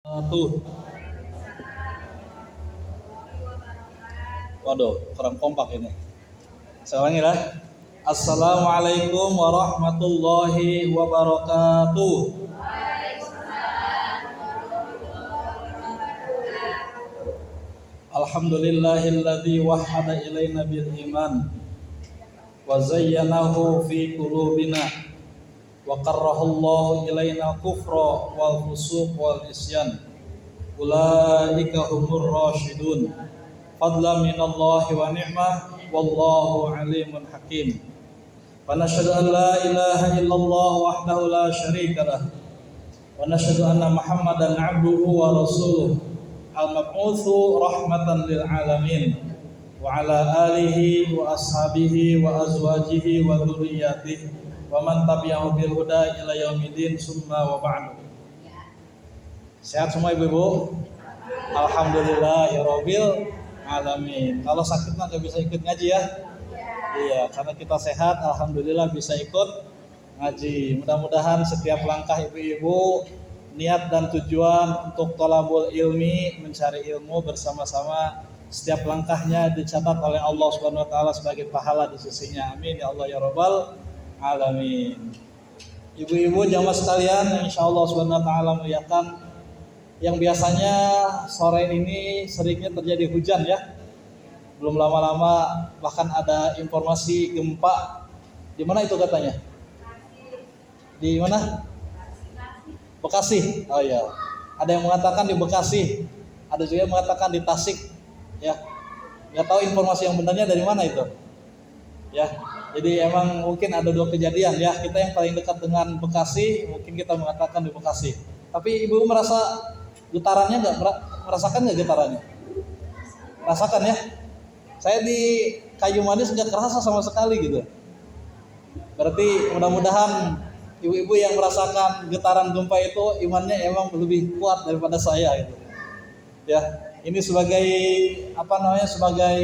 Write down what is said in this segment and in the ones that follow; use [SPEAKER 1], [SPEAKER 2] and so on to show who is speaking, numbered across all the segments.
[SPEAKER 1] Tuh, waduh, kurang kompak ini. Saya ulangi lah. Assalamualaikum warahmatullahi wabarakatuh. Alhamdulillahilladzi wahhada ilaina bil iman wa zayyanahu fi qulubina wa karrahallahu ilaina kufra wal fusuq wal isyan. Ulaika humur rasyidun. Fadlan minallahi wa ni'mah wallahu alimun hakim. Wa nashhadu an la ilaha illallah wahdahu la syarika lah. Wa nashhadu anna Muhammadan 'abduhu wa rasuluh al-mab'utsu rahmatan lil alamin wa ala alihi wa ashabihi wa azwajihi wa dzurriyyatihi wa man tabi'ahu bil huda ila yaumidin summa wa ba'du. Sehat semua ibu-ibu? Alhamdulillahirabbil alamin. Kalau sakit mah nggak bisa ikut ngaji ya? Iya, karena kita sehat, alhamdulillah bisa ikut ngaji. Mudah-mudahan setiap langkah ibu-ibu niat dan tujuan untuk thalabul ilmi, mencari ilmu bersama-sama, setiap langkahnya dicatat oleh Allah Subhanahu wa taala sebagai pahala di sisinya. Amin ya Allah ya rabbal alamin. Ibu-ibu jamaah sekalian, insyaallah Subhanahu wa taala muliakan, yang biasanya sore ini seringnya terjadi hujan ya. Belum lama-lama bahkan ada informasi gempa. Di mana itu katanya? Di mana? Bekasi. Oh iya. Ada yang mengatakan di Bekasi. Ada juga yang mengatakan di Tasik. Ya. Nggak tahu informasi yang benarnya dari mana itu. Ya. Jadi emang mungkin ada dua kejadian ya. Kita yang paling dekat dengan Bekasi, mungkin kita mengatakan di Bekasi. Tapi ibu merasa getarannya nggak? Merasakan nggak getarannya? Rasakan ya. Saya di Kayu Manis nggak kerasa sama sekali gitu. Berarti mudah-mudahan ibu-ibu yang merasakan getaran gempa itu imannya emang lebih kuat daripada saya gitu. Ya, ini sebagai sebagai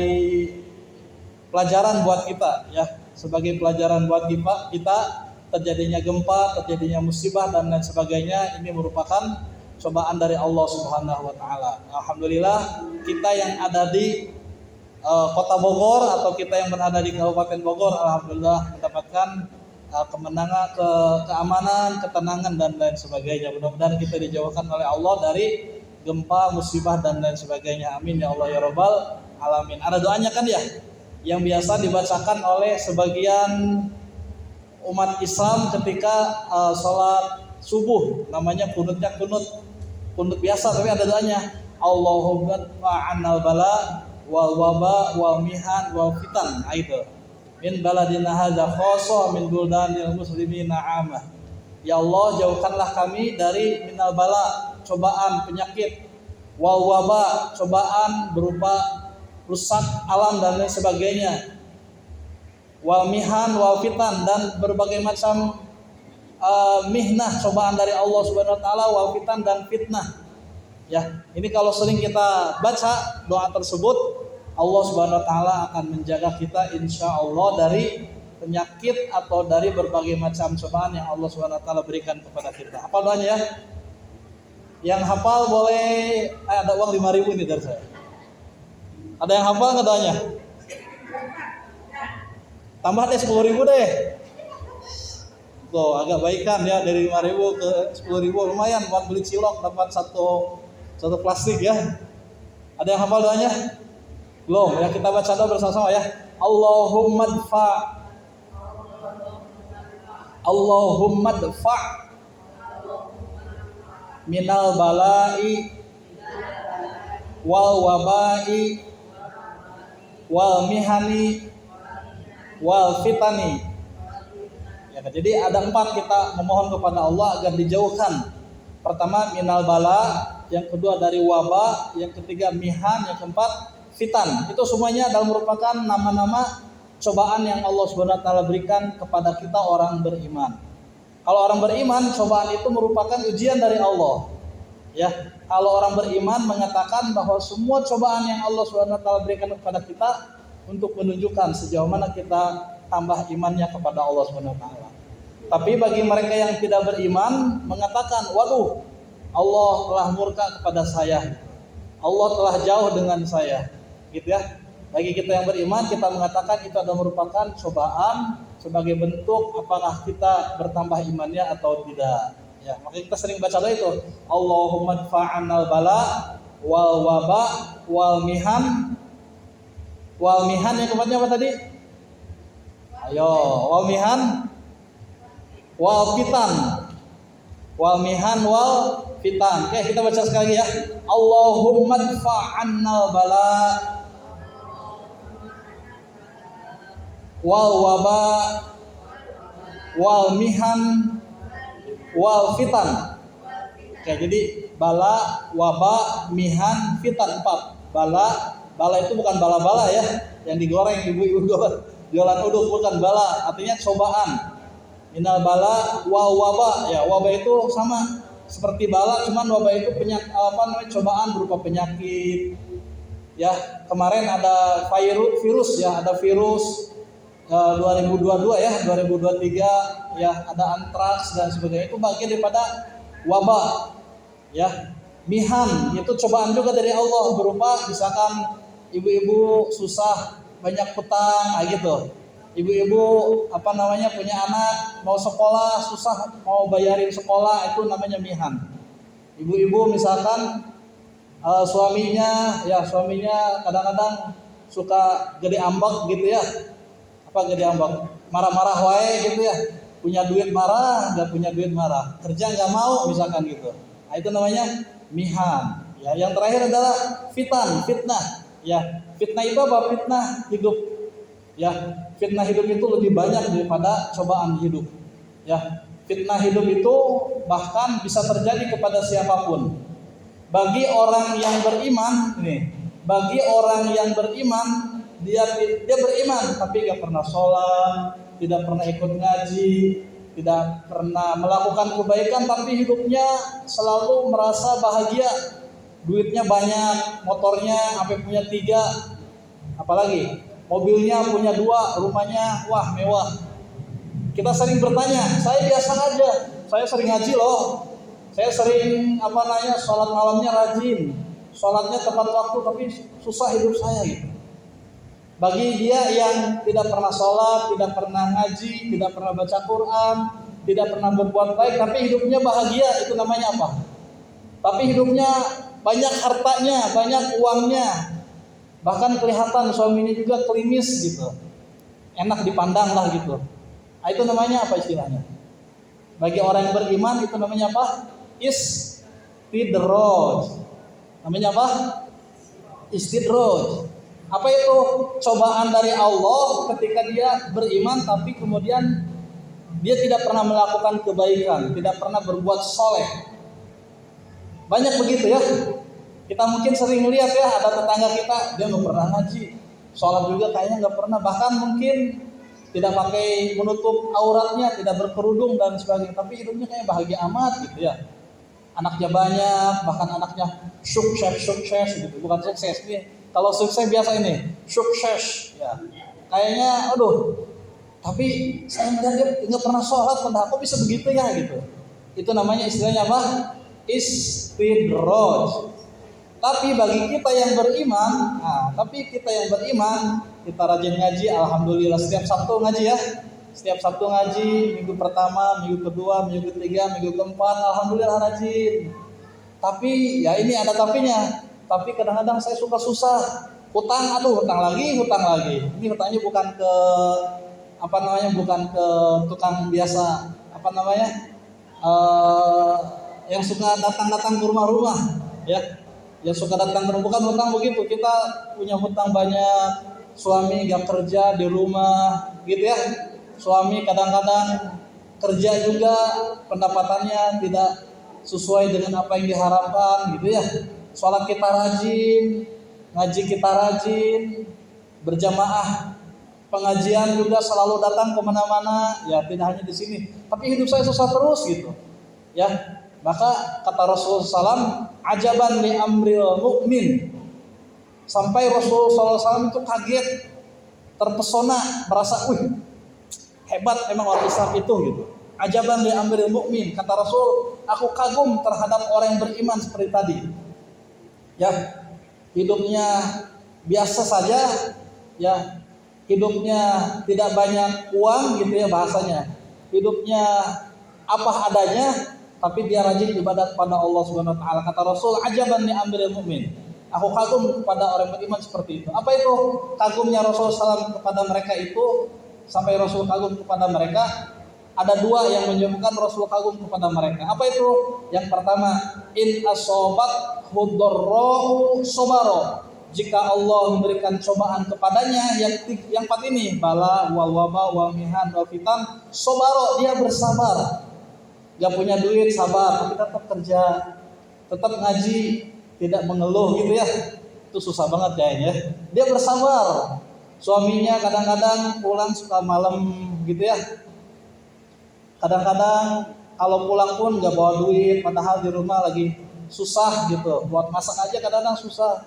[SPEAKER 1] pelajaran buat kita ya, sebagai pelajaran buat kita terjadinya gempa, terjadinya musibah dan lain sebagainya ini merupakan cobaan dari Allah Subhanahu wa taala. Alhamdulillah kita yang ada di Kota Bogor atau kita yang berada di Kabupaten Bogor alhamdulillah mendapatkan kemenangan, keamanan, ketenangan dan lain sebagainya. Mudah-mudahan kita dijauhkan oleh Allah dari gempa, musibah dan lain sebagainya. Amin ya Allah ya rabbal alamin. Ada doanya kan ya? Yang biasa dibacakan oleh sebagian umat Islam ketika sholat subuh, namanya kunutnya kunut biasa tapi ada doanya. Allahumma fa'annal bala wal waba wal mihan wal fitan. Itu min baladina hadza khassa min buldanil muslimina amah. Ya Allah, jauhkanlah kami dari minal bala, cobaan penyakit, wal waba, cobaan berupa rusak alam dan lain sebagainya, wal mihan wal fitan, dan berbagai macam mihnah, cobaan dari Allah Subhanahu wa taala, wal fitan dan fitnah. Ya, ini kalau sering kita baca doa tersebut, Allah Subhanahu wa taala akan menjaga kita insyaallah dari penyakit atau dari berbagai macam cobaan yang Allah Subhanahu wa taala berikan kepada kita. Hafal doanya ya. Yang hafal boleh ada uang 5.000 ini dari saya. Ada yang hafal enggak doanya? Tambah deh 10.000 deh. Tuh agak baikan ya, dari 5.000 ke 10.000 lumayan buat beli cilok, dapat satu plastik ya. Ada yang hafal doanya? Belum, ya kita baca doa bersama-sama ya. Allahumma dfa minal balai wal wabai wal mihani wal fitani. Ya, jadi ada 4 kita memohon kepada Allah agar dijauhkan. Pertama minal bala, yang kedua dari wabah, yang ketiga mihan, yang keempat fitan. Itu semuanya adalah merupakan nama-nama cobaan yang Allah Subhanahu wa taala berikan kepada kita orang beriman. Kalau orang beriman, cobaan itu merupakan ujian dari Allah. Ya, kalau orang beriman mengatakan bahwa semua cobaan yang Allah Subhanahu wa taala berikan kepada kita untuk menunjukkan sejauh mana kita tambah imannya kepada Allah Subhanahu wa taala. Tapi bagi mereka yang tidak beriman mengatakan, waduh, Allah telah murka kepada saya, Allah telah jauh dengan saya, gitu ya. Bagi kita yang beriman, kita mengatakan itu adalah merupakan cobaan sebagai bentuk apakah kita bertambah imannya atau tidak. Ya, makanya kita sering baca doa itu, Allahumma dfa'annal bala wal waba wal mihan. Wal mihan yang keempatnya apa tadi? Ayo, wal mihan wal fitan. Wal mihan wal fitan. Oke, kita baca sekali lagi ya. Allahumma dfa'annal bala wal waba wal mihan wal fitan. Oke, jadi bala, waba, mihan, fitan 4. Bala itu bukan bala-bala ya, yang digoreng ibu-ibu jualan uduk, bukan bala, artinya cobaan. Minal bala wal waba, ya waba itu sama seperti bala, cuman waba itu cobaan berupa penyakit. Ya, kemarin ada virus ya, ada virus 2022 ya, 2023 ya, ada antraks dan sebagainya, itu bagian daripada wabah ya. Mihan itu cobaan juga dari Allah, berupa misalkan ibu-ibu susah, banyak hutang gitu. Ibu-ibu punya anak mau sekolah susah, mau bayarin sekolah, itu namanya mihan. Ibu-ibu misalkan suaminya kadang-kadang suka gede ambek gitu ya. Gede ambek, marah-marah wae gitu ya, punya duit marah, nggak punya duit marah, kerja nggak mau misalkan gitu. Nah, itu namanya mihan. Ya, yang terakhir adalah fitnah. Ya, fitnah itu apa? Fitnah hidup. Ya, fitnah hidup itu lebih banyak daripada cobaan hidup. Ya, fitnah hidup itu bahkan bisa terjadi kepada siapapun. Bagi orang yang beriman, dia beriman tapi gak pernah sholat, tidak pernah ikut ngaji, tidak pernah melakukan kebaikan, tapi hidupnya selalu merasa bahagia, duitnya banyak, motornya sampai punya 3, apalagi mobilnya punya 2, rumahnya wah mewah. Kita sering bertanya, saya biasa aja, saya sering ngaji loh, saya sering sholat malamnya rajin, sholatnya tepat waktu, tapi susah hidup saya gitu. Bagi dia yang tidak pernah sholat, tidak pernah ngaji, tidak pernah baca Quran, tidak pernah berbuat baik, tapi hidupnya bahagia, itu namanya apa? Tapi hidupnya banyak hartanya, banyak uangnya, bahkan kelihatan suaminya juga klimis gitu, enak dipandang lah gitu. Nah, itu namanya apa istilahnya? Bagi orang yang beriman itu namanya apa? Istidraj. Namanya apa? Istidraj. Apa itu? Cobaan dari Allah ketika dia beriman tapi kemudian dia tidak pernah melakukan kebaikan, tidak pernah berbuat soleh. Banyak begitu ya. Kita mungkin sering lihat ya, ada tetangga kita, dia nggak pernah ngaji, sholat juga kayaknya nggak pernah, bahkan mungkin tidak pakai menutup auratnya, tidak berkerudung dan sebagainya, tapi hidupnya kayak bahagia amat gitu ya. Anaknya banyak, bahkan anaknya sukses gitu, bukan sukses nih. Kalau sukses biasa ini, sukses ya. Kayaknya tapi saya melihat dia nggak pernah sholat, padahal kok bisa begitu ya gitu. Itu namanya istilahnya apa? Istidraj. Tapi bagi kita yang beriman, kita rajin ngaji, alhamdulillah setiap Sabtu ngaji ya. Setiap Sabtu ngaji, minggu pertama, minggu kedua, minggu ketiga, minggu keempat, alhamdulillah rajin. Tapi ya ini ada tapinya. Tapi kadang-kadang saya suka susah, hutang lagi. Ini hutangnya bukan ke bukan ke tukang biasa, yang suka datang-datang ke rumah-rumah, ya. Yang suka datang ke rumah, bukan hutang begitu. Kita punya hutang banyak, suami gak kerja di rumah, gitu ya. Suami kadang-kadang kerja juga, pendapatannya tidak sesuai dengan apa yang diharapkan, gitu ya. Sholat kita rajin, ngaji kita rajin, berjamaah pengajian juga selalu datang kemana-mana, ya tidak hanya di sini. Tapi hidup saya susah terus gitu, ya. Maka kata Rasulullah SAW, ajaban li amril mukmin. Sampai Rasulullah SAW itu kaget, terpesona, merasa, hebat emang orang Islam itu gitu. ajaban li amril mu'min. Kata Rasul, aku kagum terhadap orang yang beriman seperti tadi. Ya, hidupnya biasa saja, ya, hidupnya tidak banyak uang gitu ya bahasanya. Hidupnya apa adanya, tapi dia rajin ibadat pada Allah Subhanahu wa taala. Kata Rasul, ajaban li amril mu'min. Aku kagum kepada orang beriman seperti itu. Apa itu kagumnya Rasulullah SAW kepada mereka itu? Sampai Rasul kagum kepada mereka, ada dua yang menyebutkan Rasul kagum kepada mereka. Apa itu? Yang pertama, in asobat hudorrohu sobaro. Jika Allah memberikan cobaan kepadanya, yang empat ini, bala, wal waba, wal mihan, wal fitan, sobaro, dia bersabar. Gak punya duit, sabar, tapi tetap kerja, tetap ngaji, tidak mengeluh gitu ya. Itu susah banget kayaknya. Dia bersabar. Suaminya kadang-kadang pulang suka malam gitu ya. Kadang-kadang kalau pulang pun nggak bawa duit, padahal di rumah lagi susah gitu. Buat masak aja kadang-kadang susah.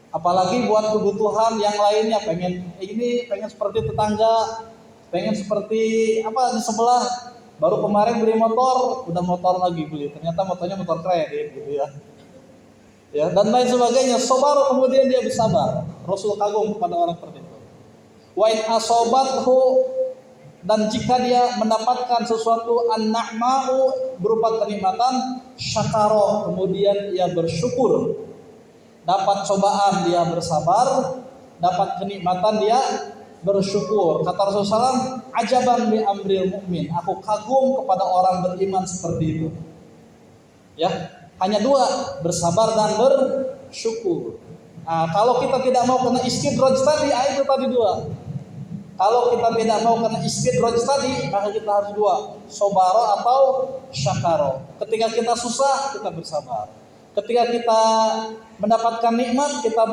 [SPEAKER 1] Apalagi buat kebutuhan yang lainnya, pengen seperti tetangga, pengen seperti apa di sebelah. Baru kemarin beli motor, udah motor lagi beli. Ternyata motornya motor kredit gitu ya. Ya, dan lain sebagainya. Sabar, kemudian dia bersabar. Rasul kagum kepada orang seperti itu. Wa in asobathu, dan jika dia mendapatkan sesuatu an-na'ma'u berupa kenikmatan, syakaro, kemudian dia bersyukur. Dapat cobaan dia bersabar, dapat kenikmatan dia bersyukur. Kata Rasulullah SAW, ajaban li amril mu'min. Aku kagum kepada orang beriman seperti itu. Ya, hanya dua, bersabar dan bersyukur. Nah, kalau kita tidak mau kena istidraj tadi, itu tadi dua. Kalau kita tidak mau kena istidraj tadi, maka kita harus dua, sobaro atau syakaro. Ketika kita susah, kita bersabar. Ketika kita mendapatkan nikmat, kita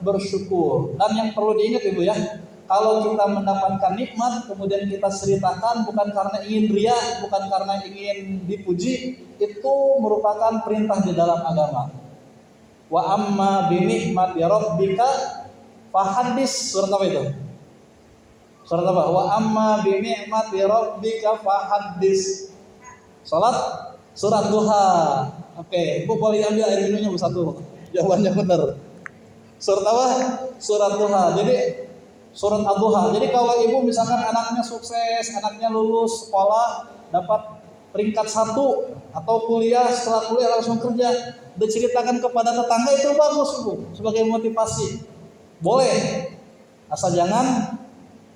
[SPEAKER 1] bersyukur. Dan yang perlu diingat Ibu ya, kalau kita mendapatkan nikmat, kemudian kita ceritakan bukan karena ingin ria, bukan karena ingin dipuji, itu merupakan perintah di dalam agama. Wa amma bi ni'mati rabbika fahadis. Surat apa itu? Surat apa? Wa amma bi ni'mati rabbika fahadis. Surat Duha. Oke, Ibu boleh ambil air minumnya Bu satu. Jawabannya benar. Surat apa? Surat Duha. Jadi surat Ad-Duha. Jadi kalau ibu misalkan anaknya sukses, anaknya lulus sekolah, dapat peringkat 1 atau kuliah, setelah kuliah langsung kerja, diceritakan kepada tetangga, itu bagus Ibu, sebagai motivasi. Boleh, asal jangan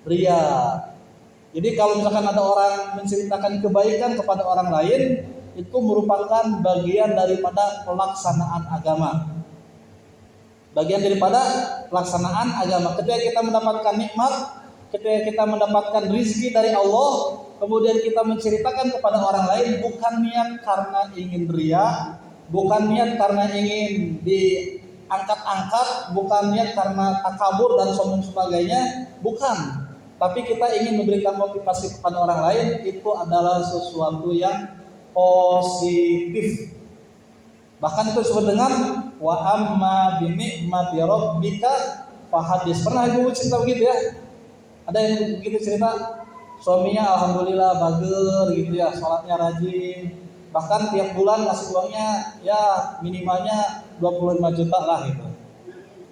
[SPEAKER 1] ria. Jadi kalau misalkan ada orang menceritakan kebaikan kepada orang lain, itu merupakan bagian daripada pelaksanaan agama. Bagian daripada pelaksanaan agama. Ketika kita mendapatkan nikmat, ketika kita mendapatkan rizki dari Allah, kemudian kita menceritakan kepada orang lain, bukan niat karena ingin ria, bukan niat karena ingin diangkat-angkat, bukan niat karena takabur dan sombong sebagainya, bukan. Tapi kita ingin memberikan motivasi kepada orang lain, itu adalah sesuatu yang positif. Bahkan itu disebut dengan wa amma bi ni'mati rabbika fahadis. Pernah Ibu cerita begitu ya? Ada yang begitu cerita, suaminya alhamdulillah bagel gitu ya, sholatnya rajin. Bahkan tiap bulan ngasih uangnya ya minimalnya 25 juta lah gitu.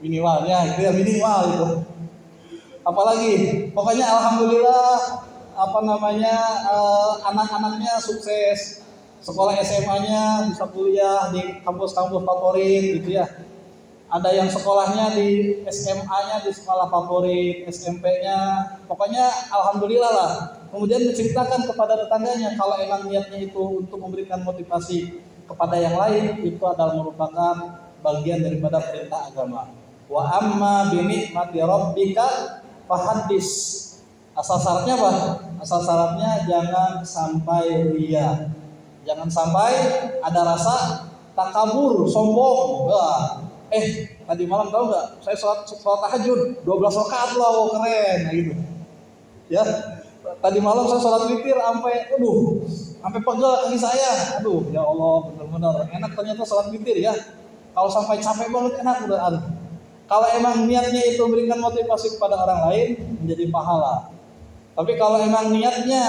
[SPEAKER 1] Minimalnya itu ya, minimal itu. Apalagi pokoknya alhamdulillah anak-anaknya sukses. Sekolah SMA-nya bisa kuliah di kampus-kampus favorit gitu ya. Ada yang sekolahnya di SMA-nya di sekolah favorit, SMP-nya, pokoknya alhamdulillah lah. Kemudian menceritakan kepada tetangganya, kalau emang niatnya itu untuk memberikan motivasi kepada yang lain, itu adalah merupakan bagian daripada perintah agama. Wa amma bi ni'mati rabbika fahaddis. Asal syaratnya apa? Asal syaratnya jangan sampai ria. Jangan sampai ada rasa takabur, sombong. Wah, tadi malam tahu nggak? Saya sholat tahajud 12 rakaat loh, keren, nah gitu. Ya, tadi malam saya sholat witir sampai pegel kaki saya. Aduh, ya Allah, benar-benar enak ternyata sholat witir ya. Kalau sampai capek banget enak udah. Kalau emang niatnya itu memberikan motivasi kepada orang lain, menjadi pahala. Tapi kalau emang niatnya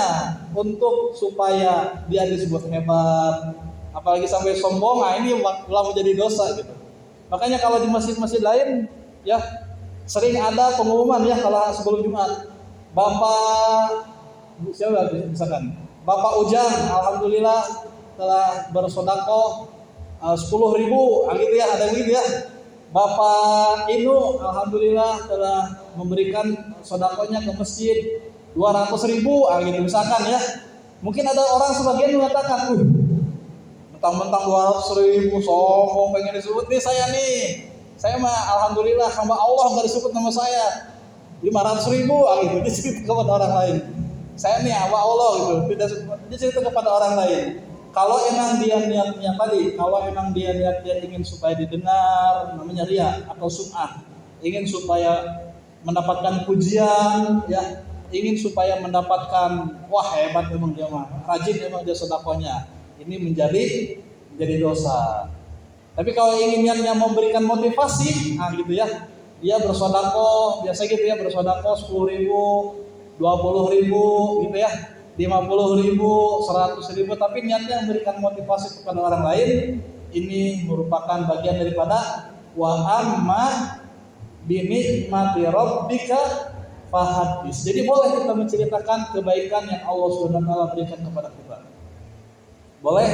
[SPEAKER 1] untuk supaya dia disebut hebat, apalagi sampai sombong, nah ini malah menjadi dosa gitu. Makanya kalau di masjid-masjid lain ya sering ada pengumuman ya kalau sebelum Jumat, Bapak siapa misalkan Bapak Ujang alhamdulillah telah bersedekah 10.000 gitu ya, ada gitu ya. Bapak Inu alhamdulillah telah memberikan sedekahnya ke masjid 200.000 gitu misalkan ya. Mungkin ada orang sebagian mengatakan, mentang-mentang 200.000 sombong pengen disebut nih saya nih. Saya mah alhamdulillah hamba Allah nggak disebut nama saya. 500.000 gitu disebut kepada orang lain. Saya nih hamba Allah gitu, tidak disebut kepada orang lain. Kalau emang dia niatnya tadi, kalau emang dia niatnya ingin supaya didengar, namanya riya atau sum'ah, ingin supaya mendapatkan pujian, ya, ingin supaya mendapatkan wah hebat memang dia mah, rajin memang dia sedekahnya, ini menjadi dosa. Tapi kalau ingin niatnya memberikan motivasi, nah gitu ya, dia bersedekah, biasa gitu ya, bersedekah 10.000, 20.000 gitu ya. 50.000, 100.000, tapi niatnya memberikan motivasi kepada orang lain, ini merupakan bagian daripada wa amma binikmati rabbika fahadis. Jadi boleh kita menceritakan kebaikan yang Allah Subhanahu wa taala berikan kepada kita. Boleh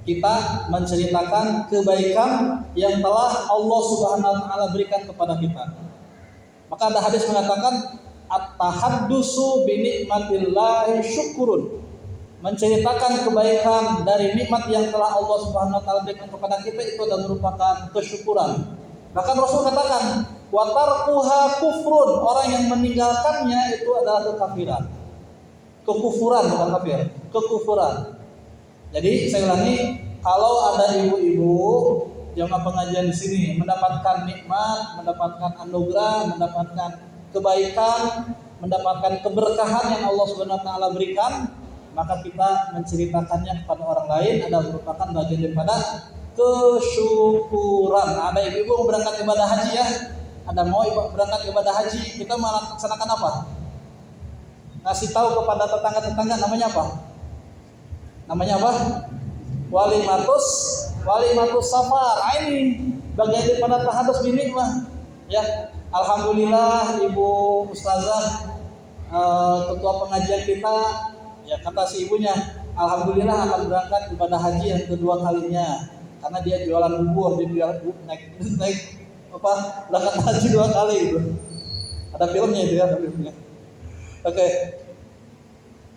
[SPEAKER 1] kita menceritakan kebaikan yang telah Allah Subhanahu wa taala berikan kepada kita. Maka ada hadis mengatakan at-tahaddusu bi nikmatillahi syukurun. Menceritakan kebaikan dari nikmat yang telah Allah Subhanahu wa taala berikan kepada kita itu adalah merupakan kesyukuran. Bahkan Rasul katakan, wa tarkuha kufrun, orang yang meninggalkannya itu adalah kekafiran. Kekufuran bukan kafir, kekufuran. Jadi saya ulangi, kalau ada ibu-ibu jamaah pengajian di sini mendapatkan nikmat, mendapatkan anugerah, mendapatkan kebaikan, mendapatkan keberkahan yang Allah Subhanahu wa taala berikan, maka kita menceritakannya kepada orang lain adalah merupakan bagian daripada kesyukuran. Ada ibu-ibu berangkat ibadah haji ya, ada mau berangkat ibadah haji, kita melaksanakan apa? Ngasih tahu kepada tetangga-tetangga namanya apa? Namanya apa? Walimatus safar. Ini bagian daripada tahadus binikmah ya. Alhamdulillah Ibu Ustazah ketua pengajian kita ya, kata si ibunya alhamdulillah akan berangkat ibadah haji yang kedua kalinya karena dia jualan bubur, dia naik apa berangkat haji 2 kali gitu. Ada filmnya itu ya, ada filmnya. Oke.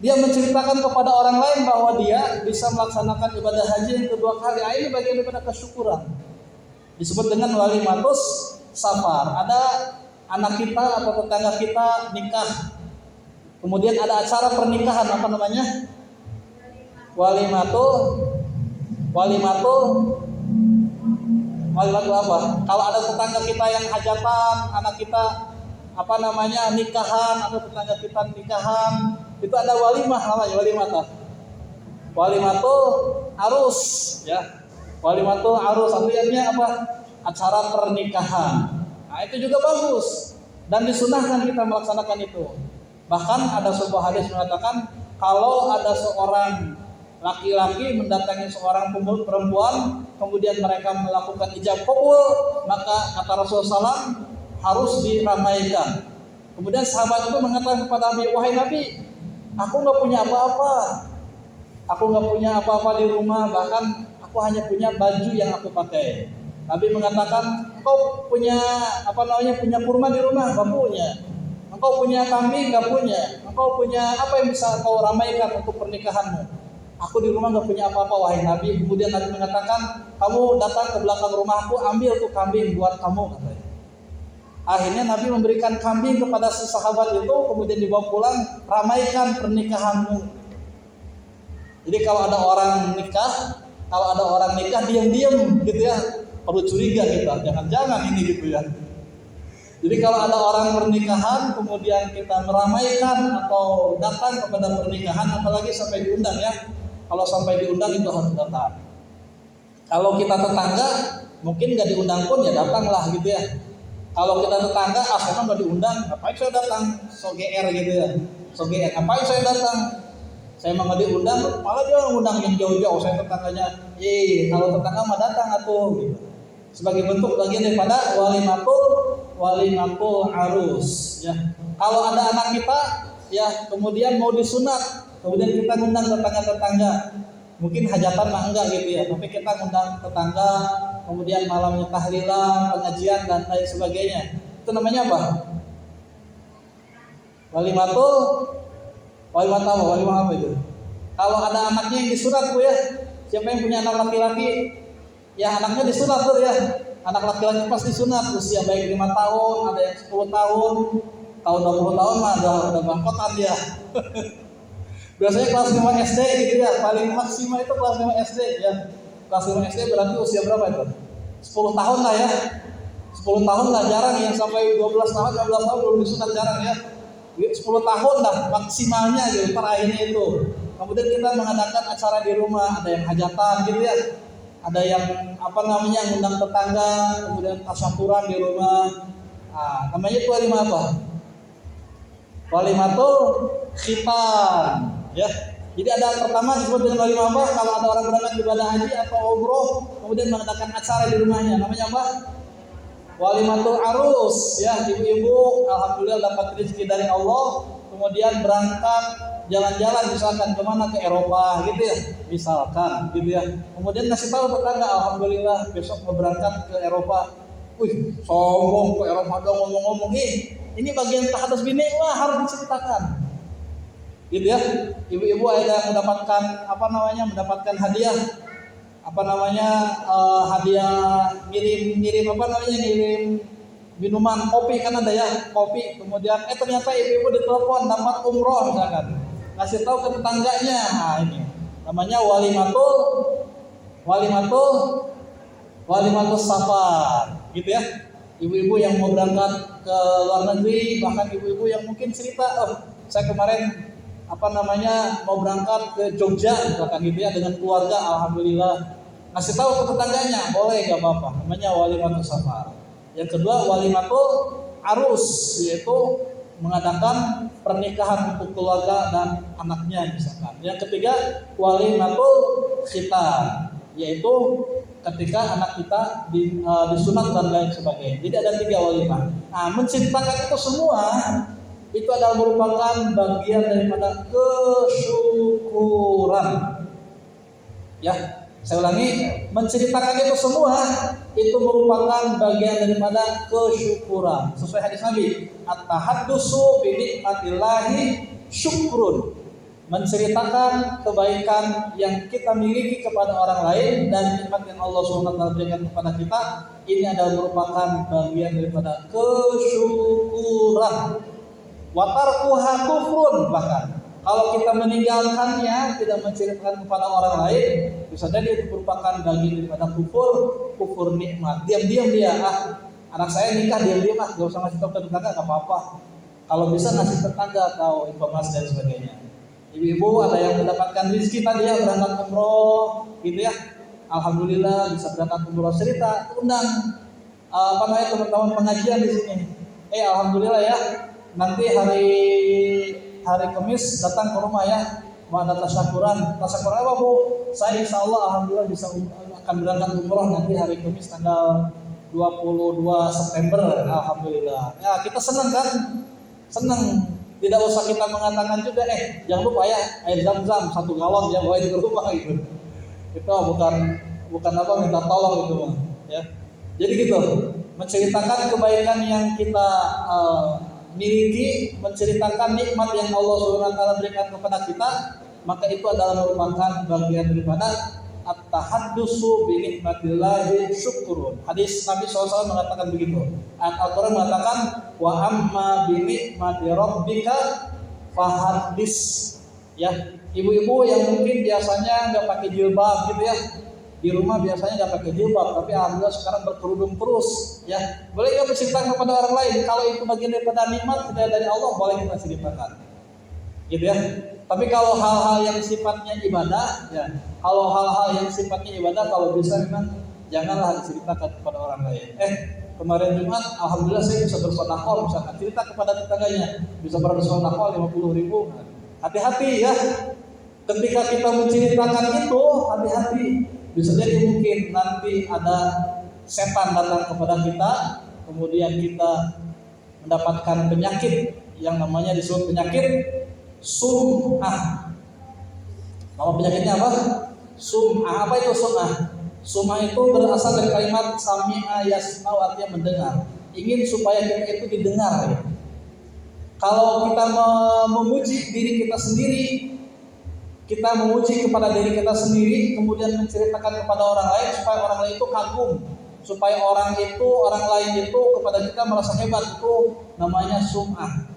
[SPEAKER 1] Dia menceritakan kepada orang lain bahwa dia bisa melaksanakan ibadah haji yang kedua kali. Ini bagian daripada kesyukuran. Disebut dengan walimatus safar. Ada anak kita atau tetangga kita nikah, kemudian ada acara pernikahan, apa namanya? Walimatu apa? Kalau ada tetangga kita yang hajatan, anak kita apa namanya nikahan, atau tetangga kita nikahan, itu ada walimah namanya, walimatu arus ya. Walimatu arus artinya apa? Acara pernikahan. Nah, itu juga bagus dan disunahkan kita melaksanakan itu. Bahkan ada sebuah hadis mengatakan kalau ada seorang laki-laki mendatangi seorang perempuan, kemudian mereka melakukan ijab qabul, maka kata Rasulullah SAW harus diramaikan. Kemudian sahabat itu mengatakan kepada Nabi, wahai Nabi, aku nggak punya apa-apa di rumah, bahkan aku hanya punya baju yang aku pakai. Nabi mengatakan, engkau punya punya kurma di rumah? Nggak punya. Engkau punya kambing? Nggak punya. Engkau punya apa yang bisa kau ramaikan untuk pernikahanmu? Aku di rumah nggak punya apa-apa, wahai Nabi. Kemudian Nabi mengatakan, kamu datang ke belakang rumahku, ambil tuh kambing buat kamu, katanya. Akhirnya Nabi memberikan kambing kepada si sahabat itu, kemudian dibawa pulang, ramaikan pernikahanmu. Jadi kalau ada orang nikah diam-diam gitu ya, perlu curiga kita, jangan-jangan ini gitu ya. Jadi kalau ada orang pernikahan kemudian kita meramaikan atau datang kepada pernikahan, apalagi sampai diundang ya. Kalau sampai diundang itu harus datang. Kalau kita tetangga mungkin nggak diundang pun ya datanglah gitu ya. Kalau kita tetangga, saya nggak diundang, ngapain saya datang, so GR gitu ya. Soge, ngapain saya datang? Saya mah nggak diundang, malah dia ngundang yang jauh-jauh. Saya tetangganya, kalau tetangga mah datang atuh. Gitu. Sebagai bentuk bagian daripada walimatul arus. Ya. Kalau ada anak kita, ya kemudian mau disunat, kemudian kita ngundang tetangga-tetangga. Mungkin hajatan mah enggak gitu ya, tapi kita ngundang tetangga, kemudian malamnya tahlilan, pengajian dan lain sebagainya. Itu namanya apa? Walimah apa itu? Kalau ada anaknya yang disunat Bu ya, siapa yang punya anak laki-laki, ya anaknya disunat tuh ya. Anak laki-laki pasti disunat usia baik 5 tahun, ada yang 10 tahun, tahun 20 tahun mah udah bangkotan dia. Biasanya kelas 5 SD gitu ya, paling maksimal itu kelas 5 SD ya. Kelas 5 SD berarti usia berapa itu? 10 tahun lah ya. 10 tahun lah, jarang yang sampai 12 tahun, 15 tahun belum disunat, jarang ya. 10 tahun lah maksimalnya gitu, terakhirnya itu. Kemudian kita mengadakan acara di rumah, ada yang hajatan gitu ya. Ada yang ngundang tetangga, kemudian tasyakuran di rumah. Nah, namanya itu walimah apa? Walimatul khitan. Ya, jadi ada pertama disebut dengan walimah apa? Kalau ada orang berangkat ibadah haji atau umroh, kemudian mengadakan acara di rumahnya, namanya apa? Walimatul arus. Ya, ibu-ibu alhamdulillah dapat rezeki dari Allah, kemudian berangkat jalan-jalan misalkan kemana, ke Eropa gitu ya, misalkan gitu ya. Kemudian ngasih tahu tetangga, alhamdulillah besok mau berangkat ke Eropa. Wih, sombong ke Eropa dong ngomong-ngomong. Ini bagian tahaddus bini, wah harus diceritakan. Gitu ya, ibu-ibu ada mendapatkan mendapatkan hadiah hadiah ngirim minuman kopi, kan ada ya kopi, kemudian ternyata ibu-ibu ditelepon dapat umroh misalkan, ngasih tahu ke tetangganya. Nah, ini namanya walimatul safar gitu ya. Ibu-ibu yang mau berangkat ke luar negeri, bahkan ibu-ibu yang mungkin cerita, saya kemarin mau berangkat ke Jogja misalkan gitu ya dengan keluarga, alhamdulillah. Ngasih tahu ke tetangganya, boleh gak apa-apa, namanya walimatul safar. Yang kedua walimatul arus, yaitu mengadakan pernikahan untuk keluarga dan anaknya misalkan. Yang ketiga walimatul khitan, yaitu ketika anak kita disunat dan lain sebagainya. Jadi ada 3 walimah. Nah, menceritakan itu semua itu adalah merupakan bagian daripada kesyukuran. Ya, saya ulangi, menceritakan itu semua itu merupakan bagian daripada kesyukuran. Sesuai hadis Nabi, at-tahaddusu bi nikmatillahi syukrun. Menceritakan kebaikan yang kita miliki kepada orang lain dan nikmat yang Allah SWT berikan kepada kita, ini adalah merupakan bagian daripada kesyukuran. Wa tarkuha kufrun, bahkan kalau kita meninggalkannya, tidak menceritakan kepada orang lain, bisa jadi itu merupakan bagian daripada kufur nikmat. Diam-diam dia, anak saya nikah diam-diam, gak usah ngasih tahu ke tetangga, gak apa-apa. Kalau bisa ngasih tetangga tahu informasi dan sebagainya. Ibu-ibu ada yang mendapatkan rezeki tadi ya, berangkat umroh gitu ya, alhamdulillah bisa berangkat umroh, cerita, undang teman-teman pengajian di sini. Alhamdulillah ya, nanti hari Kamis datang ke rumah ya, mau ada tasyakuran apa Bu? Saya insya Allah alhamdulillah bisa akan berangkat umroh nanti hari Kamis tanggal 22 September, alhamdulillah. Ya, kita senang kan? Senang. Tidak usah kita mengatakan juga, jangan lupa ya air zam-zam 1 galon ya bawa ke rumah gitu. Itu bukan minta tolong gitu ya. Jadi gitu, menceritakan kebaikan yang kita miliki, menceritakan nikmat yang Allah SWT berikan kepada kita, maka itu adalah merupakan bagian daripada at-tahaddusu bi nikmatillahi syukrun. Hadis Nabi SAW mengatakan begitu. Al-Quran mengatakan wa amma bi nikmati rabbika fahaddis. Ya, ibu-ibu yang mungkin biasanya nggak pakai jilbab gitu ya, di rumah biasanya nggak pakai jilbab, tapi alhamdulillah sekarang berkerudung terus. Ya, boleh nggak bercerita kepada orang lain? Kalau itu bagian daripada nikmat dari Allah, boleh kita ceritakan. Gitu ya. Tapi kalau hal-hal yang sifatnya ibadah, ya, kalau bisa memang janganlah diceritakan kepada orang lain. kemarin Jumat, alhamdulillah saya bisa bersedekah, misalkan cerita kepada tetangganya, bisa bersedekah 50.000. Hati-hati ya, ketika kita menceritakan itu, hati-hati. Bisa jadi mungkin nanti ada setan datang kepada kita, kemudian kita mendapatkan penyakit yang namanya disebut penyakit sum'ah. Nama penyakitnya apa? Sum'ah. Apa itu sum'ah? Sum'ah itu berasal dari kalimat sami'a yasma'u, artinya mendengar. Ingin supaya kita itu didengar ya. Kalau kita memuji diri kita sendiri, kita memuji kepada diri kita sendiri, kemudian menceritakan kepada orang lain supaya orang lain itu kagum, supaya orang lain itu kepada kita merasa hebat, itu namanya sum'ah.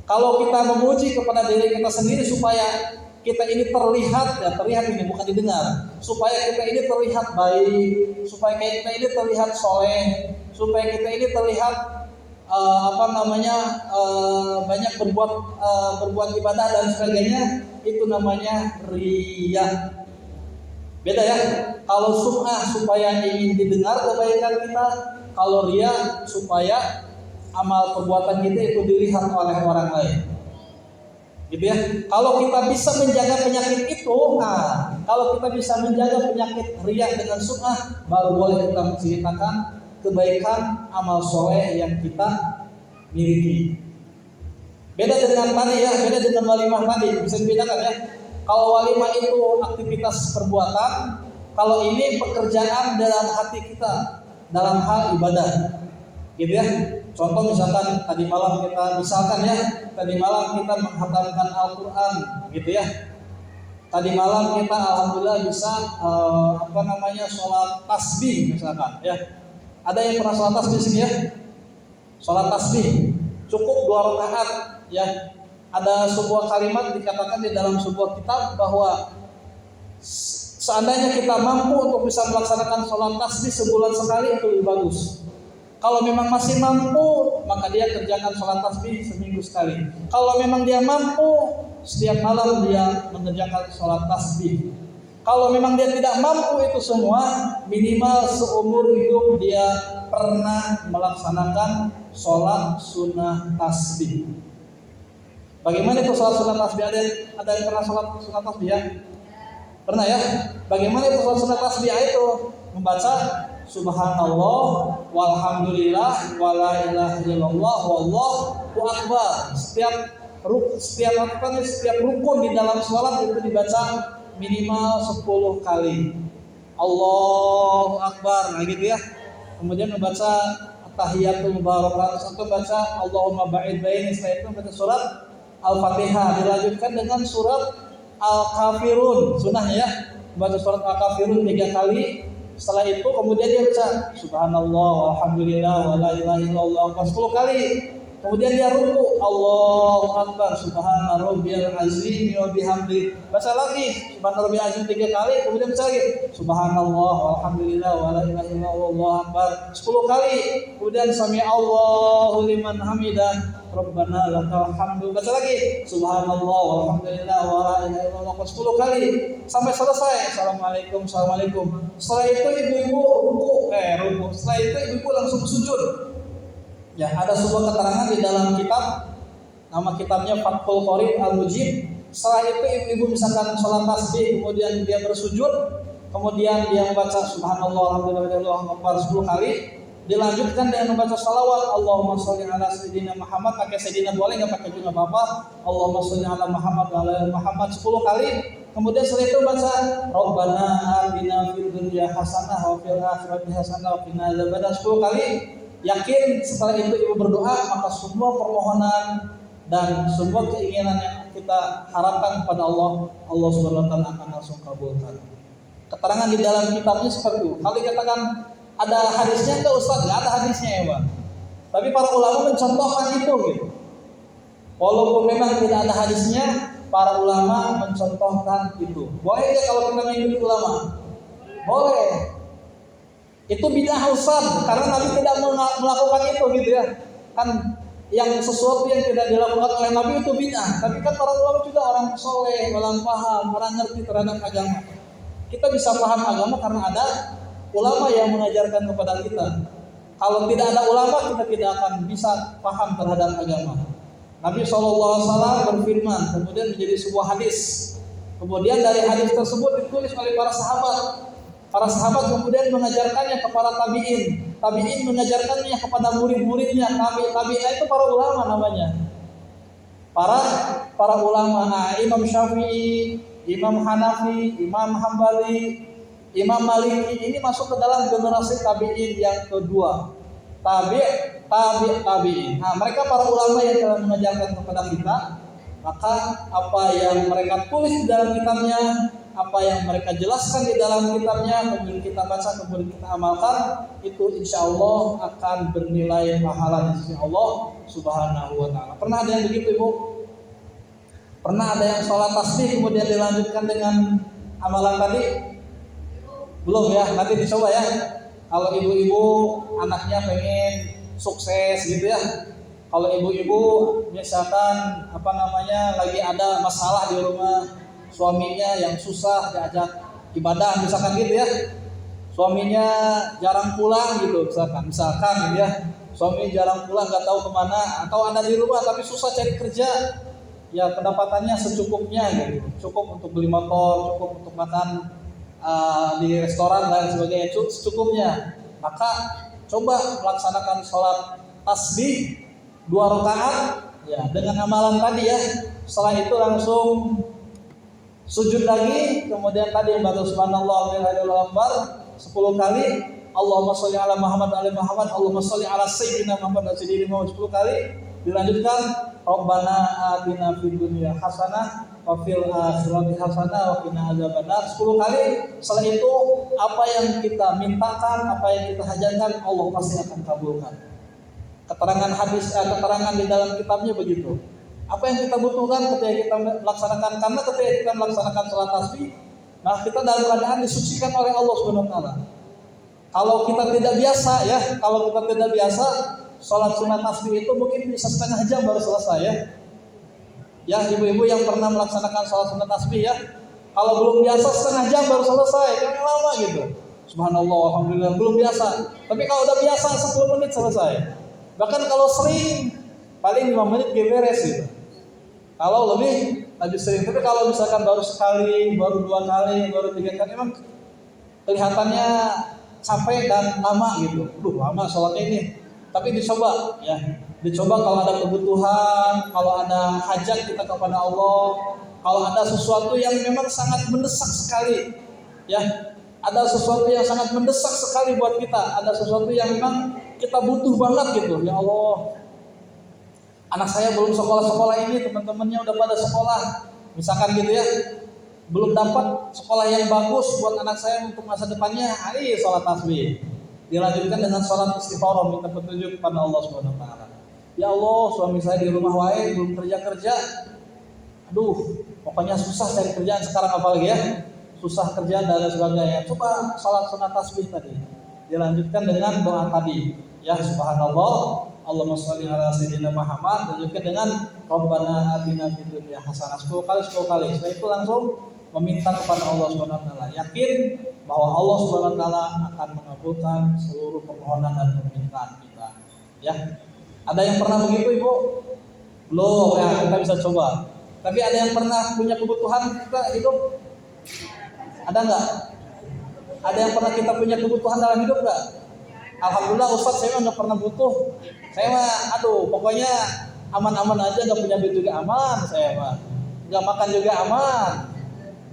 [SPEAKER 1] Kalau kita memuji kepada diri kita sendiri supaya kita ini terlihat, ya terlihat ini bukan didengar, supaya kita ini terlihat baik, supaya kita ini terlihat soleh, supaya kita ini terlihat banyak berbuat ibadah dan sebagainya, itu namanya riyah. Beda ya. Kalau sum'ah supaya ingin didengar kebaikan kita, kalau riyah supaya amal perbuatan kita itu dilihat oleh orang lain. Gitu ya. Kalau kita bisa menjaga penyakit itu, kalau kita bisa menjaga penyakit riya dengan sum'ah, baru boleh kita menceritakan kebaikan amal soleh yang kita miliki. Beda dengan tadi ya, beda dengan walimah tadi, bisa dibedakan ya. Kalau walimah itu aktivitas perbuatan, kalau ini pekerjaan dalam hati kita, dalam hal ibadah. Gitu ya. Contoh misalkan tadi malam kita menghatamkan Al-Quran, gitu ya. Tadi malam kita alhamdulillah bisa sholat tasbih misalkan ya. Ada yang pernah sholat tasbih sini ya? Sholat tasbih cukup 2 rakaat ya. Ada sebuah kalimat dikatakan di dalam sebuah kitab bahwa seandainya kita mampu untuk bisa melaksanakan sholat tasbih sebulan sekali itu lebih bagus. Kalau memang masih mampu, maka dia kerjakan sholat tasbih seminggu sekali. Kalau memang dia mampu, setiap malam dia mengerjakan sholat tasbih. Kalau memang dia tidak mampu itu semua, minimal seumur hidup dia pernah melaksanakan sholat sunnah tasbih. Bagaimana itu sholat sunnah tasbih? Ada yang pernah sholat sunnah tasbih ya? Pernah ya? Bagaimana itu sholat sunnah tasbih? Itu membaca subhanallah walhamdulillah wala ilaha illallah wallahu akbar. Setiap rukun di dalam sholat itu dibaca minimal 10 kali. Allahu akbar, gitu ya. Kemudian membaca tahiyatul mubarakatuh, atau baca Allahumma ba'id baini, setelah itu membaca surat Al-Fatihah, dilanjutkan dengan surat Al-Kafirun, sunnahnya ya. Baca surat Al-Kafirun 3 kali. Setelah itu kemudian dia baca subhanallah walhamdulillah wala ilaha illallah 10 kali. Kemudian dia ruku, Allahu akbar, subhana rabbiyal azim wa bihamdi. Baca lagi subhana rabbiyal azim 3 kali, kemudian baca lagi subhanallah walhamdulillah wala ilaha illallah wallahu akbar 10 kali. Kemudian sami Allahu liman hamidah, Rabbana lakal hamdu. Baca lagi subhanallah walhamdulillah wala ilaha illallah 10 kali sampai selesai. Assalamualaikum. Setelah itu ibu-ibu ruku. Setelah itu ibu-ibu langsung sujud. Ya, ada sebuah keterangan di dalam kitab, nama kitabnya Fathul Qorib Al-Mujib. Setelah itu ibu-ibu misalkan sholat tasbih, kemudian dia bersujud, kemudian dia membaca subhanallah walhamdulillah akbar 10 kali. Dilanjutkan dengan membaca salawat, Allahumma sholli ala sayyidina Muhammad, pakai sayyidina boleh, nggak pakai juga apa-apa. Allahumma sholli ala Muhammad wa ala Muhammad 10 kali. Kemudian setelah itu baca Rabbana atina fid dunya hasanah wa fil akhirati hasanah wa qina adzabannar 10 kali. Yakin setelah itu ibu berdoa, maka semua permohonan dan semua keinginan yang kita harapkan kepada Allah Subhanahu wa taala akan langsung kabulkan. Keterangan di dalam kitabnya seperti itu. Kalau dikatakan ada hadisnya enggak Ustaz? Enggak ada hadisnya ya, Pak. Tapi para ulama mencontohkan itu gitu. Walaupun memang tidak ada hadisnya, para ulama mencontohkan itu. Boleh enggak kalau kita mengikuti ulama? Boleh. Itu bid'ah Ustaz, karena Nabi tidak melakukan itu gitu ya. Kan yang sesuatu yang tidak dilakukan oleh Nabi itu bid'ah. Tapi kan para ulama juga orang soleh, orang paham, orang ngerti terhadap agama. Kita bisa paham agama karena ada ulama yang mengajarkan kepada kita. Kalau tidak ada ulama kita tidak akan bisa paham terhadap agama. Nabi SAW berfirman, kemudian menjadi sebuah hadis. Kemudian dari hadis tersebut ditulis oleh para sahabat. Para sahabat kemudian mengajarkannya kepada tabi'in. Tabi'in mengajarkannya kepada murid-muridnya. Tabi'in itu para ulama namanya. Para ulama, Imam Syafi'i, Imam Hanafi, Imam Hambali, Imam Maliki ini masuk ke dalam generasi tabi'in yang kedua. Tabi'in. Nah, mereka para ulama yang telah mengajarkan kepada kita, maka apa yang mereka tulis di dalam kitabnya, apa yang mereka jelaskan di dalam kitabnya, kemudian kita baca, kemudian kita amalkan, itu insya Allah akan bernilai pahala di sisi Allah Subhanahu wa Ta'ala. Pernah ada yang begitu, Ibu? Pernah ada yang sholat tasbih kemudian dilanjutkan dengan amalan tadi? Belum ya, nanti dicoba ya. Kalau ibu-ibu anaknya pengen sukses gitu ya. Kalau ibu-ibu misalkan lagi ada masalah di rumah, suaminya yang susah diajak ibadah misalkan gitu ya. Suaminya jarang pulang gitu misalkan gitu ya. Suami jarang pulang nggak tahu kemana, atau ada di rumah tapi susah cari kerja. Ya pendapatannya secukupnya gitu. Cukup untuk beli motor, cukup untuk makan di restoran dan sebagainya, secukupnya. Maka coba melaksanakan sholat tasbih 2 rakaat ya dengan amalan tadi ya. Setelah itu langsung sujud lagi, kemudian tadi membaca subhanallah walhamdulillah akbar 10 kali, Allahumma sholli ala Muhammad wa ali Muhammad, Allahumma sholli ala sayyidina Muhammad wa sayyidina Muhammad 10 kali. Dilanjutkan Rabbana atina fid dunya hasanah wa fil akhirati hasanah wa qina adzabannar 10 kali. Setelah itu apa yang kita mintakan, apa yang kita hajatkan, Allah pasti akan kabulkan. Keterangan di dalam kitabnya begitu. Apa yang kita butuhkan ketika kita melaksanakan, karena ketika kita melaksanakan sholat tasbih, nah kita dalam keadaan disucikan oleh Allah Subhanahu wa taala. Kalau kita tidak biasa sholat sunat tasbih itu mungkin bisa setengah jam baru selesai ya. Ya ibu-ibu yang pernah melaksanakan sholat sunat tasbih ya, kalau belum biasa setengah jam baru selesai, kan lama gitu. Subhanallah, alhamdulillah, belum biasa. Tapi kalau udah biasa 10 menit selesai. Bahkan kalau sering paling 5 menit beres gitu. Kalau lebih sering. Tapi kalau misalkan baru sekali, baru 2 kali, baru 3 kali, memang kelihatannya capek dan lama gitu. Lama sholatnya ini. Tapi dicoba ya, kalau ada kebutuhan, kalau ada hajat kita kepada Allah, kalau ada sesuatu yang memang sangat mendesak sekali, ya, ada sesuatu yang sangat mendesak sekali buat kita, ada sesuatu yang memang kita butuh banget gitu, ya Allah, anak saya belum sekolah ini, teman-temannya udah pada sekolah, misalkan gitu ya, belum dapat sekolah yang bagus buat anak saya untuk masa depannya, ayo sholat tasbih. Dilanjutkan dengan sholat istikharah, minta petunjuk kepada Allah Subhanahu wa taala. Ya Allah, suami saya di rumah wae belum kerja. Aduh, pokoknya susah cari kerjaan sekarang apalagi ya. Susah kerja dan sebagainya. Coba sholat sunat tasbih tadi. Dilanjutkan dengan doa tadi. Ya subhanallah, Allahumma sholli ala sayyidina Muhammad, dilanjutkan dengan Rabbana atina fid dunya hasanah 10 kali. Setelah itu langsung meminta kepada Allah Subhanahu wa taala. Yakin bahwa Allah Subhanahu wa taala akan mengabulkan seluruh permohonan dan permintaan kita. Ya. Ada yang pernah begitu, Ibu? Belum, ya, kita bisa coba. Tapi ada yang pernah punya kebutuhan kita hidup? Ada enggak? Ada yang pernah kita punya kebutuhan dalam hidup enggak? Alhamdulillah Ustaz, saya enggak pernah butuh. Saya mah pokoknya aman-aman aja, enggak punya duit juga aman saya mah. Enggak makan juga aman.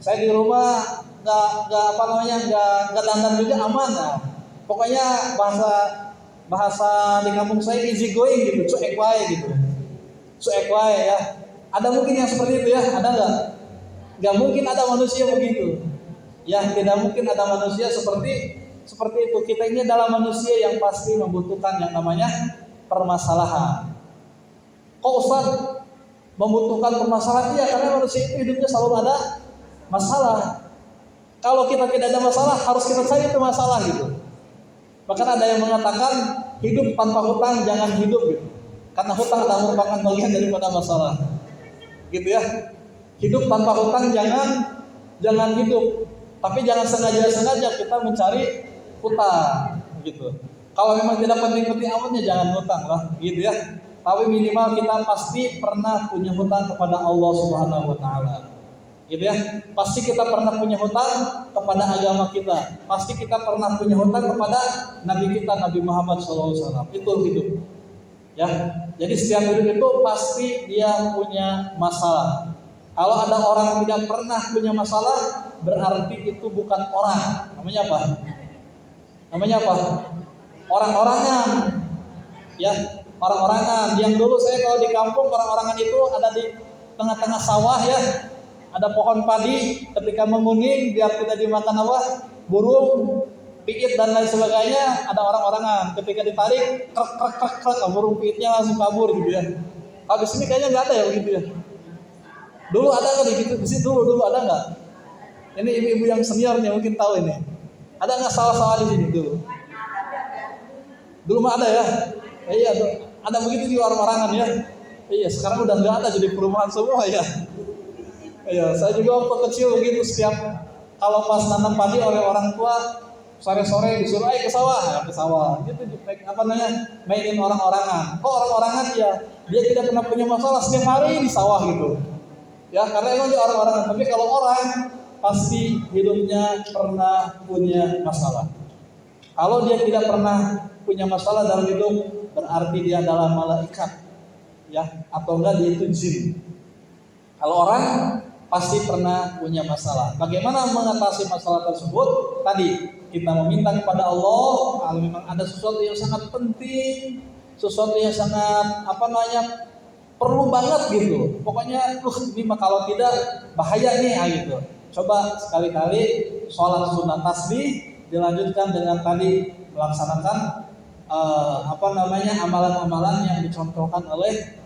[SPEAKER 1] Saya di rumah enggak dandan juga aman. Nah. Pokoknya bahasa di kampung saya easy going gitu, cuek wae gitu. Cuek wae ya. Ada mungkin yang seperti itu ya? Ada enggak? Enggak mungkin ada manusia begitu. Ya, tidak mungkin ada manusia seperti itu. Kita ini adalah manusia yang pasti membutuhkan yang namanya permasalahan. Kok Ustaz membutuhkan permasalahan? Iya, karena manusia itu hidupnya selalu ada masalah. Kalau kita tidak ada masalah, harus kita cari itu masalah gitu. Bahkan ada yang mengatakan hidup tanpa hutang jangan hidup gitu. Karena hutang adalah merupakan bagian daripada masalah. Gitu ya. Hidup tanpa hutang jangan hidup. Tapi jangan sengaja kita mencari hutang gitu. Kalau memang tidak penting-penting amatnya jangan hutang lah, gitu ya. Tapi minimal kita pasti pernah punya hutang kepada Allah Subhanahu wa taala. Gitu ya. Pasti kita pernah punya hutang kepada agama kita. Pasti kita pernah punya hutang kepada Nabi kita Nabi Muhammad SAW. Itu hidup. Ya. Jadi setiap hidup itu pasti dia punya masalah. Kalau ada orang yang tidak pernah punya masalah, berarti itu bukan orang. Namanya apa? Namanya apa? Orang-orangan. Ya, orang-orangan. Yang dulu saya kalau di kampung orang-orangan itu ada di tengah-tengah sawah ya. Ada pohon padi, ketika menguning biar tidak dimakan apa? Burung, piit dan lain sebagainya, ada orang-orangan. Ketika ditarik, krek krek krek krek, burung piitnya langsung kabur gitu ya. Habis ini kayaknya nggak ada ya begitu ya. Dulu ada nggak gitu? Di sini dulu ada nggak? Ini ibu-ibu yang senior nih mungkin tahu ini. Ada nggak sawah-sawah di sini dulu? Dulu mah ada ya. Iya, ada begitu di orang-orangan ya. Iya, sekarang udah nggak ada jadi perumahan semua ya. Iya, saya juga waktu kecil begitu setiap kalau pas nanam padi oleh orang tua sore-sore disuruh ke sawah, ya ke sawah. Gitu apa namanya? Mainin orang-orangan. Kok orang-orangan ya? Dia tidak pernah punya masalah setiap hari di sawah gitu. Ya, karena emang dia orang-orangan. Tapi kalau orang pasti hidupnya pernah punya masalah. Kalau dia tidak pernah punya masalah dalam hidup, berarti dia adalah malaikat. Ya, atau enggak dia itu jin. Kalau orang pasti pernah punya masalah. Bagaimana mengatasi masalah tersebut? Tadi kita meminta kepada Allah. Kalau memang ada sesuatu yang sangat penting, sesuatu yang sangat perlu banget gitu. Pokoknya, ini kalau tidak bahaya nih gitu. Coba sekali-kali sholat sunat tasbih dilanjutkan dengan tadi melaksanakan amalan-amalan yang dicontohkan oleh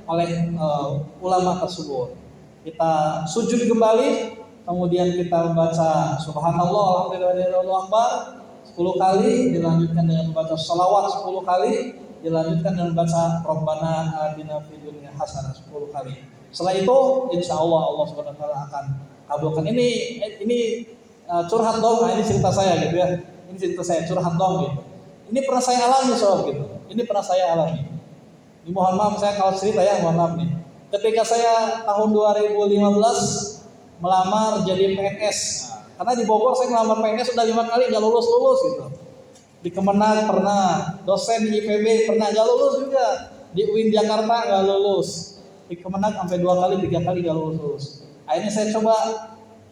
[SPEAKER 1] ulama tersebut. Kita sujud kembali, kemudian kita membaca subhanallah, alhamdulillah, Allahu akbar 10 kali, dilanjutkan dengan membaca salawat 10 kali, dilanjutkan dengan membaca Rabbana atina fid dunya hasanah 10 kali. Setelah itu insya Allah Subhanahu wa taala akan kabulkan. Ini curhat dong, ini cerita saya gitu ya. Ini cerita saya curhat dong gitu. Ini pernah saya alami soal gitu. Ini pernah saya alami. Ini mohon maaf saya kalau cerita ya, mohon maaf nih. Ketika saya tahun 2015 melamar jadi PNS, karena di Bogor saya melamar PNS sudah 5 kali nggak lulus gitu. Di Kemenag pernah, dosen di IPB pernah nggak lulus juga, di UIN Jakarta nggak lulus, di Kemenag sampai 2 kali 3 kali nggak lulus. Akhirnya saya coba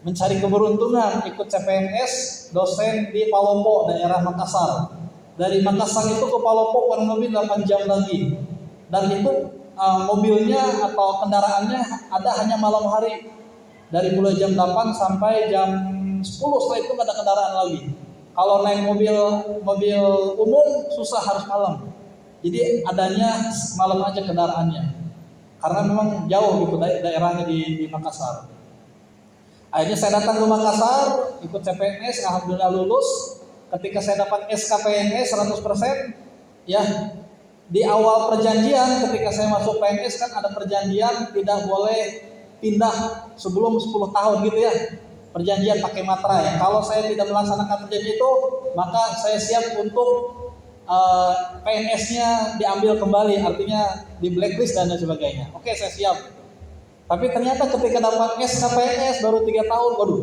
[SPEAKER 1] mencari keberuntungan ikut CPNS dosen di Palopo daerah Makassar. Dari Makassar itu ke Palopo kurang lebih 8 jam lagi, dan itu mobilnya atau kendaraannya ada hanya malam hari dari mulai jam 8 sampai jam 10. Setelah itu nggak ada kendaraan lagi. Kalau naik mobil umum susah, harus malam. Jadi adanya malam aja kendaraannya karena memang jauh gitu daerahnya di Makassar. Akhirnya saya datang ke Makassar ikut CPNS, alhamdulillah lulus. Ketika saya dapat SKPNS 100%, ya di awal perjanjian ketika saya masuk PNS kan ada perjanjian tidak boleh pindah sebelum 10 tahun gitu ya. Perjanjian pakai matra ya. Kalau saya tidak melaksanakan perjanjian itu, maka saya siap untuk PNS-nya diambil kembali, artinya di blacklist dan sebagainya. Oke, saya siap. Tapi ternyata ketika dapat SKPNS baru 3 tahun, waduh,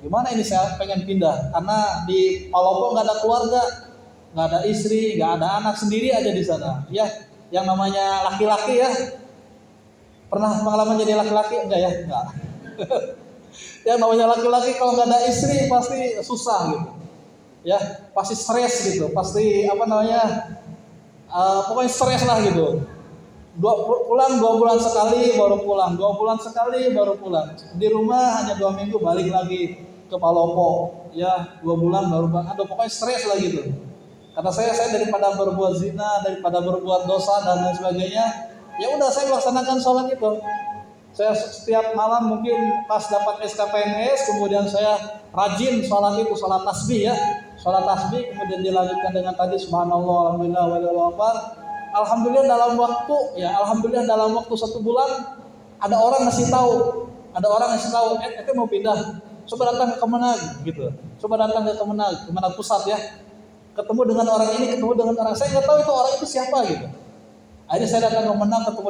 [SPEAKER 1] gimana ini saya pengen pindah karena di Palopo nggak ada keluarga. Nggak ada istri, nggak ada anak, sendiri aja di sana. Ya, yang namanya laki-laki ya. Pernah pengalaman jadi laki-laki? Enggak ya? Enggak. Yang namanya laki-laki kalau nggak ada istri pasti susah gitu. Ya, pasti stres gitu. Pasti pokoknya stres lah gitu. Pulang 2 bulan sekali baru pulang, 2 bulan sekali baru pulang. Di rumah hanya 2 minggu balik lagi ke Palopo. Ya, 2 bulan baru pulang. Aduh, pokoknya stres lah gitu. Kata saya daripada berbuat zina, daripada berbuat dosa dan lain sebagainya, ya udah saya melaksanakan sholat itu. Saya setiap malam mungkin pas dapat SKPNS, kemudian saya rajin sholat itu, sholat tasbih ya, sholat tasbih, kemudian dilanjutkan dengan tadi subhanallah, alhamdulillah, wallahu akbar. Alhamdulillah dalam waktu 1 bulan ada orang ngasih tahu, mau pindah, coba datang ke Kemenag gitu, coba datang ke Kemenag pusat ya. ketemu dengan orang ini, ketemu dengan orang, saya nggak tahu itu orang itu siapa gitu. Akhirnya saya datang ke Menang, ketemu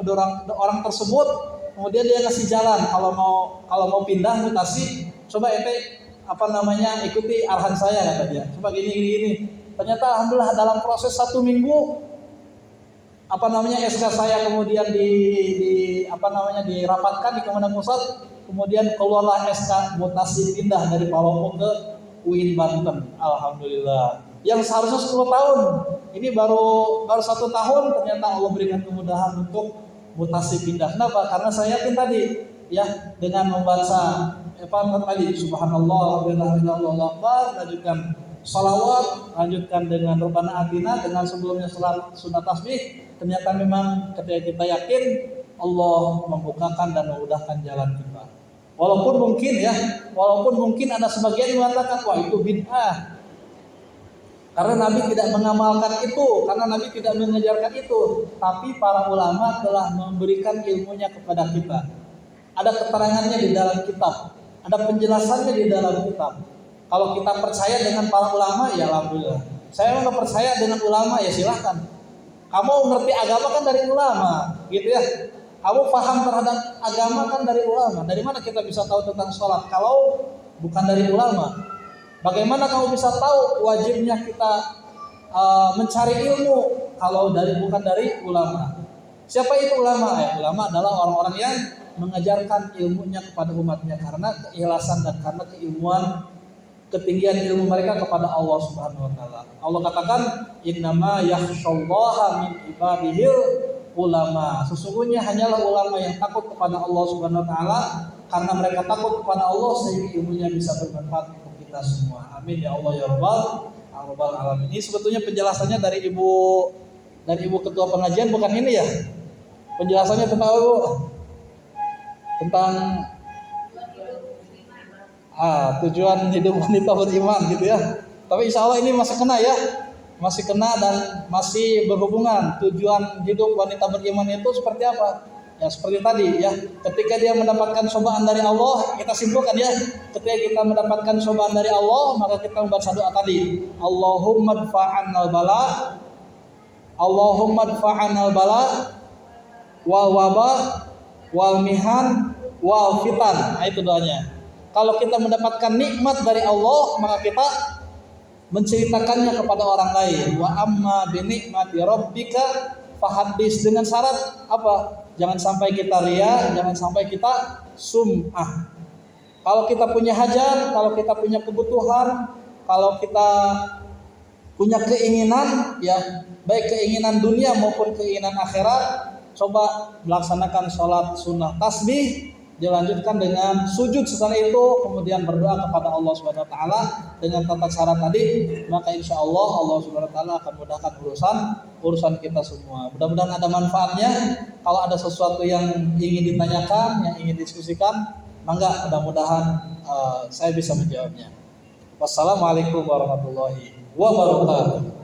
[SPEAKER 1] orang tersebut, kemudian dia kasih jalan kalau mau pindah mutasi, coba ente ikuti arahan saya kata dia. Coba gini. Ternyata alhamdulillah dalam proses 1 minggu SK saya kemudian dirapatkan di Kemenang Pusat, kemudian keluarlah SK mutasi pindah dari Palopo ke UIN Banten. Alhamdulillah. Yang seharusnya 10 tahun, ini baru 1 tahun, ternyata Allah berikan kemudahan untuk mutasi pindah. Kenapa? Karena saya yakin tadi ya, dengan membaca subhanallah, alhamdulillah, lanjutkan salawat, lanjutkan dengan Rabbana Atina, dengan sebelumnya salat sunat tasbih, ternyata memang ketika kita yakin Allah membukakan dan memudahkan jalan kita. Walaupun mungkin ada sebagian yang mengatakan wah itu bid'ah, karena Nabi tidak mengamalkan itu, karena Nabi tidak mengajarkan itu. Tapi para ulama telah memberikan ilmunya kepada kita. Ada keterangannya di dalam kitab, ada penjelasannya di dalam kitab. Kalau kita percaya dengan para ulama, ya alhamdulillah. Saya nggak percaya dengan ulama, ya silahkan. Kamu ngerti agama kan dari ulama, gitu ya. Kamu paham terhadap agama kan dari ulama. Dari mana kita bisa tahu tentang sholat kalau bukan dari ulama? Bagaimana kamu bisa tahu wajibnya kita mencari ilmu kalau bukan dari ulama? Siapa itu ulama? Ulama adalah orang-orang yang mengajarkan ilmunya kepada umatnya karena keikhlasan dan karena keilmuan, ketinggian ilmu mereka kepada Allah Subhanahu wa taala. Allah katakan, "Innama yakhsyallaha min ibadihil ulama." Sesungguhnya hanyalah ulama yang takut kepada Allah Subhanahu wa taala, karena mereka takut kepada Allah sehingga ilmunya bisa bermanfaat untuk kita semua. Amin ya Allah ya Rabbal alamin. Ini sebetulnya penjelasannya dari ibu ketua pengajian, bukan ini ya. Penjelasannya tentang tujuan hidup wanita beriman gitu ya. Tapi insya Allah ini masih kena dan masih berhubungan. Tujuan hidup wanita beriman itu seperti apa? Ya seperti tadi ya, ketika dia mendapatkan cobaan dari Allah, kita simpulkan ya, ketika kita mendapatkan cobaan dari Allah, maka kita membaca doa tadi, Allahumma dfa'annal bala wal waba wal mihan wal fitan. Nah, itu doanya. Kalau kita mendapatkan nikmat dari Allah, maka kita menceritakannya kepada orang lain. Wa amma bi nikmati rabbika fahaddis, dengan syarat apa? Jangan sampai kita riya, jangan sampai kita sum'ah. Kalau kita punya hajat, kalau kita punya kebutuhan, kalau kita punya keinginan, ya baik keinginan dunia maupun keinginan akhirat, coba melaksanakan sholat sunnah tasbih, dilanjutkan dengan sujud setelah itu, kemudian berdoa kepada Allah Subhanahu wa taala dengan tata cara tadi, maka insya Allah Subhanahu wa taala akan mudahkan urusan kita semua. Mudah-mudahan ada manfaatnya. Kalau ada sesuatu yang ingin ditanyakan, yang ingin diskusikan, mangga, mudah-mudahan saya bisa menjawabnya. Wassalamualaikum warahmatullahi wabarakatuh.